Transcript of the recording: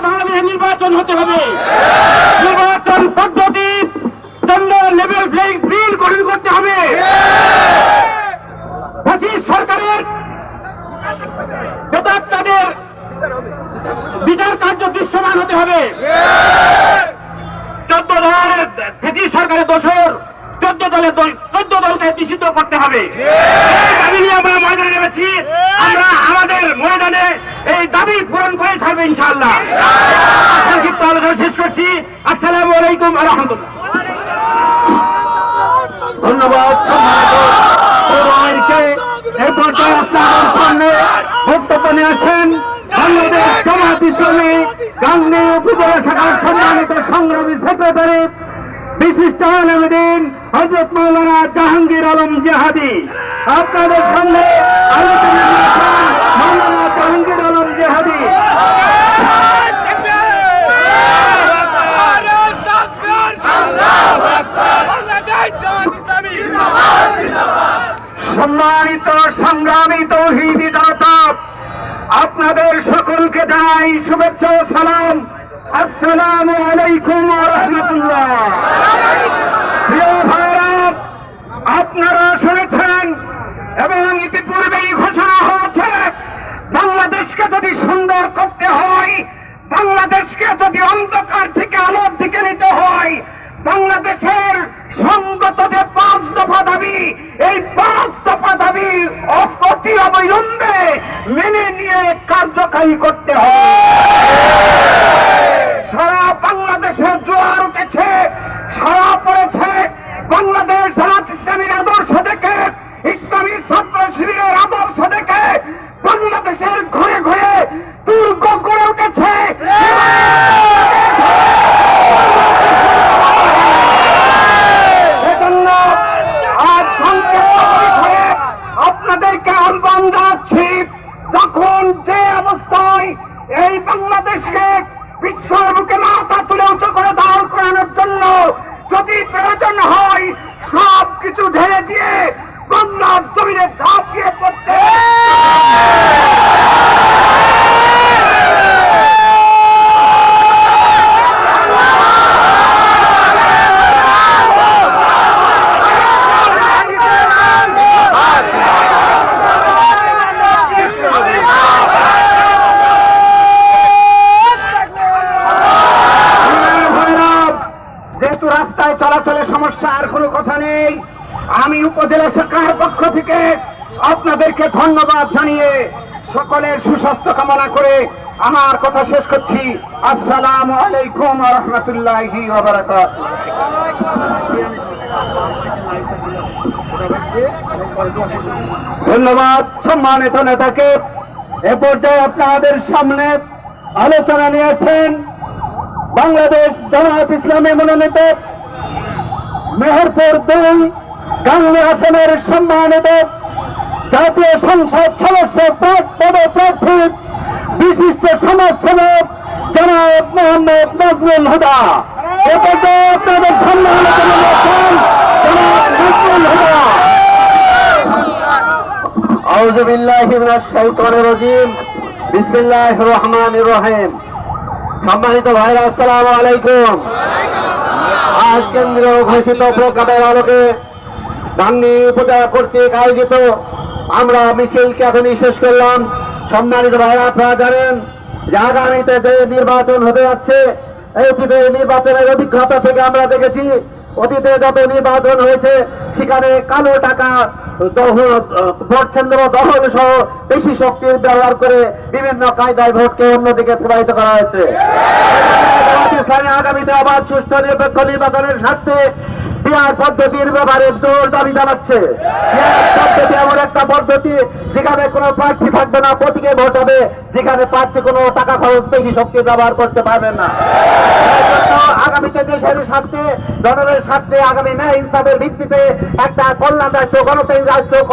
বাংলাদেশের নির্বাচন হতে হবে। নির্বাচন পদ্ধতি জেন্ডার লেভেল প্লেইং ফিল্ড গঠন করতে হবে। ফ্যাসিস্ট সরকারের তাদের বিচার কার্য দৃশ্যমান হতে হবে। 14 দলের ফ্যাসিস্ট সরকারের দোষর 14 দলকে নিষিদ্ধ করতে হবে। দাবি নিয়ে আমরা ময়দানে নেমেছি। আমরা আমাদের ময়দানে এই দাবি পূরণ করে ছাড়বো ইনশাআল্লাহ। সংক্ষিপ্ত আলোচনা শেষ করছি। আসসালামু আলাইকুম ওয়া রাহমাতুল্লাহ। ধন্যবাদ। এই পর্যায়ে আপনাদের সামনে বক্তব্য নিয়ে আসছেন বাংলাদেশ জামায়াত ইসলামী গাংনী উপজেলা শাখার সম্মানিত সংগ্রামী সেক্রেটারি বিশিষ্ট আলেমদ্বীন হযরত মাওলানা জাহাঙ্গীর আলম জিহাদি। আপনাদের সামনে আলোচনা মাওলানা জাহাঙ্গীর আলম জিহাদি। সম্মানিত সংগ্রামী তৌহিদি জনতা, আপনাদের সকলকে জানাই শুভেচ্ছা ও সালাম। আসসালামু আলাইকুম ওয়া রাহমাতুল্লাহ। প্রিয় ভাইরা, আপনারা শুনেছেন এবং ইতিপূর্বেই ঘোষণা হয়েছে, বাংলাদেশকে যদি সুন্দর করতে হয়, বাংলাদেশকে যদি অন্ধকার থেকে আলোর দিকে নিতে হয়, বাংলাদেশের সঙ্গত যে 5 দফা দাবি, এই 5 দফা দাবি অতি অবিলম্বে মেনে নিয়ে কার্যকারী করতে হবে। সারা বাংলাদেশে জোয়ার উঠেছে, সারা পড়েছে বাংলাদেশ জামাত ইসলামীর আদর্শ থেকে, ইসলামী ছাত্র শিবিরের আদর্শ থেকে বাংলাদেশের ঘরে ঘরে দুর্গ গড়ে উঠেছে। আপনাদেরকে আহ্বান জানাচ্ছি, যখন যে অবস্থায় এই বাংলাদেশকে বিশ্বের বুকে মাথা তুলে উঁচু করে দাঁড় করানোর জন্য যদি প্রয়োজন হয় সব কিছু ঢেলে দিয়ে বাংলার জমিনে ঝাঁপিয়ে পড়তে রাস্তায় চলাচলের সমস্যা আর কোনো কথা নেই। আমি উপজেলা শাখার পক্ষ থেকে আপনাদেরকে ধন্যবাদ জানিয়ে সকলের সুস্বাস্থ্য কামনা করে আমার কথা শেষ করছি। আসসালামু আলাইকুম ওয়া রাহমাতুল্লাহি ওয়া বারাকাতুহু। ধন্যবাদ সম্মানিত নেতাকে। এ পর্যায়ে আপনাদের সামনে আলোচনা নিয়ে আসছেন বাংলাদেশ জামায়াত ইসলামী মনোনীত মেহেরপুর 2 গাংনী আসনের সম্মানিত জাতীয় সংসদ সদস্য পদপ্রার্থী বিশিষ্ট সমাজসেবক জনাব মোহাম্মদ নাজমুল হুদা। এ পর্যায়ে আপনাদের সামনে আলোচনা করছেন জনাব নাজমুল হুদা। আউযু বিল্লাহি মিনাশ শাইতানির রাজীম। বিসমিল্লাহির রহমানির রহিম। সম্মানিত ভাইরা, আসসালামু আলাইকুম। আজ কেন্দ্রীয় ঘোষিত প্রোগ্রামের আলোকে গাংনী উপজেলা কর্তৃক আয়োজিত আমরা মিছিলকে এখনই শেষ করলাম। সম্মানিত ভাইরা, আপনারা জানেন যে আগামীতে যে নির্বাচন হতে যাচ্ছে, অতীতে নির্বাচনের অভিজ্ঞতা থেকে আমরা দেখেছি অতীতে যত নির্বাচন হয়েছে সেখানে কালো টাকা ভোট কেন্দ্র দখল সহ বেশি শক্তির ব্যবহার করে বিভিন্ন কায়দায় ভোটকে অন্যদিকে প্রবাহিত করা হয়েছে। আগামীতে আবার সুষ্ঠু নিরপেক্ষ নির্বাচনের স্বার্থে বিহার পদ্ধতির ব্যাপারে জোর দাবি জানাচ্ছে। পদ্ধতি এমন একটা পদ্ধতি যেখানে কোনো প্রার্থী থাকবে না, প্রতীকে ভোট হবে, যেখানে প্রার্থী কোনো টাকা খরচ বেশি শক্তি ব্যবহার করতে পারবেন না। আগামীতে দেশের স্বার্থে, জনগণের স্বার্থে, আগামী ন্যায় ইনসাফের ভিত্তিতে একটা কল্যাণ রাষ্ট্র, গণতান্ত্রিক রাষ্ট্র